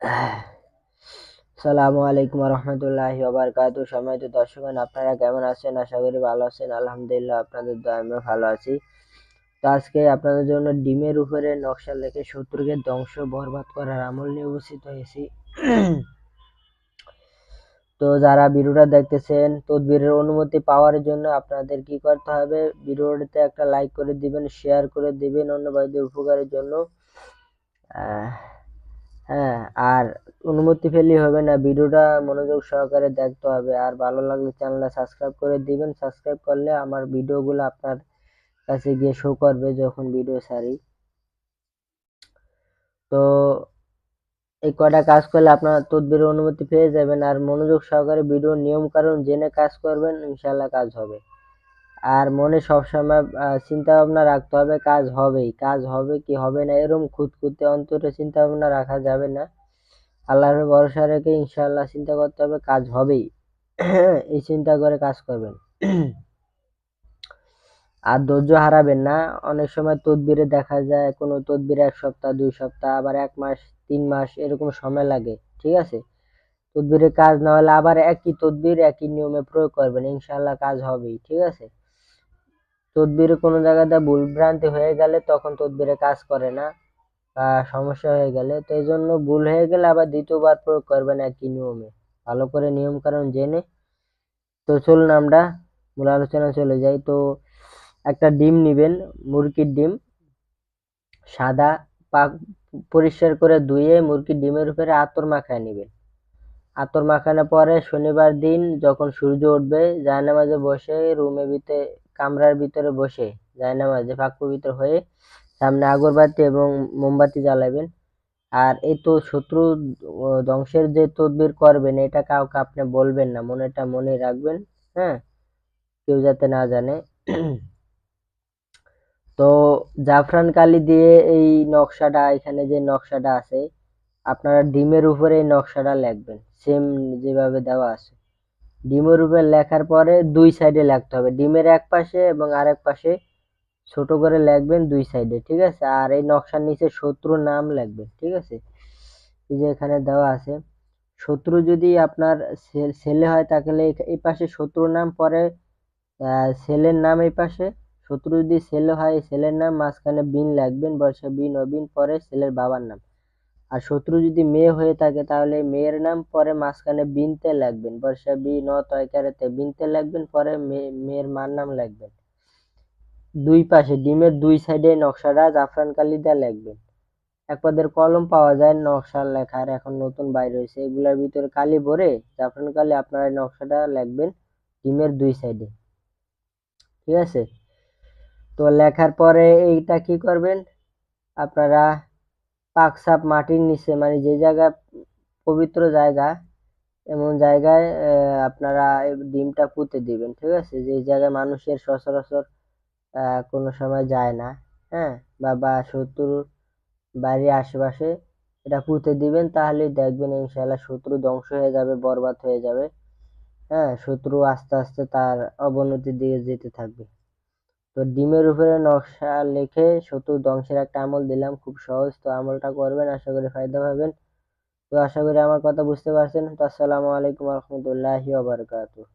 আসসালামু আলাইকুম রহমতুল্লাহি ওয়া বারাকাতুহু। সম্মানিত দর্শকগণ, আপনারা কেমন আছেন? আশা করি ভালো আছেন। আলহামদুলিল্লাহ, আপনাদের দোয়ায় আমিও ভালো আছি। তো আজকে আপনাদের জন্য ডিমের উপরে নকশা লিখে শত্রুকে ধ্বংস বরবাদ করার আমল নিয়ে উপস্থিত হয়েছি। তো যারা ভিডিওটা দেখতেছেন, তদবিরের অনুমতি পাওয়ার জন্য আপনাদের কি করতে হবে? ভিডিওটিতে একটা লাইক করে দিবেন, শেয়ার করে দিবেন অন্য ভাইদের উপকারের জন্য। হ্যাঁ, আর অনুমতি পেলেই হবে না, ভিডিওটা মনোযোগ সহকারে দেখতে হবে। আর ভালো লাগলে চ্যানেলটা সাবস্ক্রাইব করে দিবেন। সাবস্ক্রাইব করলে আমার ভিডিওগুলো আপনার কাছে গিয়ে শো করবে যখন ভিডিও ছাড়ি। তো এই কয়টা কাজ করলে আপনার তদবিরের অনুমতি পেয়ে যাবেন। আর মনোযোগ সহকারে ভিডিওর নিয়ম কানুন জেনে কাজ করবেন, ইনশাল্লাহ কাজ হবে। আর মনে সবসময় চিন্তা ভাবনা রাখতে হবে কাজ হবেই। কাজ হবে কি হবে না এরকম খুঁতখুঁতে অন্তরে চিন্তা ভাবনা রাখা যাবে না। আল্লাহর ভরসা রেখে ইনশাআল্লাহ চিন্তা করতে হবে কাজ হবেই। এই চিন্তা করে কাজ করবেন। আর ধৈর্য হারাবেন না। অনেক সময় তদবিরে দেখা যায় কোনো তদবিরে 1 সপ্তাহ 2 সপ্তাহ আবার 1 মাস 3 মাস এরকম সময় লাগে। ঠিক আছে? তদবিরে কাজ না হলে আবার একই তদবির একই নিয়মে প্রয়োগ করবেন, ইনশাআল্লাহ কাজ হবেই। ঠিক আছে? তদবিরে কোনো জায়গাতে ভুল ভ্রান্তি হয়ে গেলে তখন তদবিরে কাজ করে না, বা সমস্যা হয়ে গেলে। তো এই জন্য ভুল হয়ে গেলে আবার দ্বিতীয়বার প্রয়োগ করবেন একই নিয়মে, ভালো করে নিয়ম কানুন জেনে। তো চলুন আমরা মূল আলোচনা চলে যাই। তো একটা ডিম নিবেন, মুরগির ডিম, সাদা, পাক পরিষ্কার করে ধুয়ে মুরগির ডিমের উপরে আতর মাখায় নিবেন। আতর মাখানোর পরে শনিবার দিন যখন সূর্য উঠবে জায়নামাজে বসে রুমে ভিতরে কামরার ভিতরে বসে জায়নামাজে পাক পবিত্র হয়ে সামনে আগরবাতি এবং মোমবাতি জ্বালাবেন। আর এই তো শত্রু ধ্বংসের যে তদবির করবেন এটা কাউকে আপনি বলবেন না, মনেটা মনে রাখবেন। হ্যাঁ, কেউ যাতে না জানে। তো জাফরান কালি দিয়ে এই নকশাটা, এখানে যে নকশাটা আছে আপনারা ডিমের উপরে এই নকশাটা লিখবেন, সেম যেভাবে দেওয়া আছে। ডিমের উপরে লেখার পরে 2 সাইডে লিখতে হবে, ডিমের এক পাশে এবং আরেক পাশে ছোট করে লিখবেন 2 সাইডে। ঠিক আছে? আর এই নকশার নিচে শত্রুর নাম লিখবেন। ঠিক আছে? এই যে এখানে দেওয়া আছে। শত্রু যদি আপনার ছেলে হয় তাহলে এই পাশে শত্রুর নাম, পরে ছেলের নাম এই পাশে। শত্রু যদি ছেলে হয় ছেলের নাম, মাঝখানে বিন লিখবেন, বর্ষা বিন অবিন, পরে ছেলের বাবার নাম। আর শত্রু যদি মেয়ে হয়ে থাকে তাহলে মেয়ের নাম, পরে মাঝখানে বিনতে লিখবেন, বর্ষা বি ন তয়কারেতে বিনতে লিখবেন, পরে মেয়ের মার নাম লিখবেন। দুই পাশে ডিমের 2 সাইডে নকশাটা জাফরান কালি দিয়ে লিখবেন। এক পদের কলম পাওয়া যায় নকশা লেখার, এখন নতুন বাইর হয়েছে, এগুলোর ভিতরে কালি ভরে জাফরান কালি আপনারা এই নকশাটা লিখবেন ডিমের 2 সাইডে। ঠিক আছে? তো লেখার পরে এইটা কি করবেন আপনারা, পাক সাপ মাটির নিচে, মানে যে জায়গা পবিত্র জায়গা এমন জায়গায় আপনারা ডিমটা পুঁতে দিবেন। ঠিক আছে? যে জায়গায় মানুষের সচরাচর কোনো সময় যায় না। হ্যাঁ, বা শত্রুর বাড়ির আশেপাশে এটা পুঁতে দিবেন, তাহলেই দেখবেন ইনশাআল্লাহ শত্রু ধ্বংস হয়ে যাবে, বরবাদ হয়ে যাবে। হ্যাঁ, শত্রু আস্তে আস্তে তার অবনতির দিকে যেতে থাকবে। তো ডিমের উপরে নকশা লিখে শত্রু ধ্বংসের একটা আমল দিলাম, খুব সহজ। তো আমলটা করবেন, আশা করি ফায়দা পাবেন। তো আশা করি আমার কথা বুঝতে পারছেন। তো আসসালামু আলাইকুম রহমতুল্লাহি ওয়া বারাকাতুহু।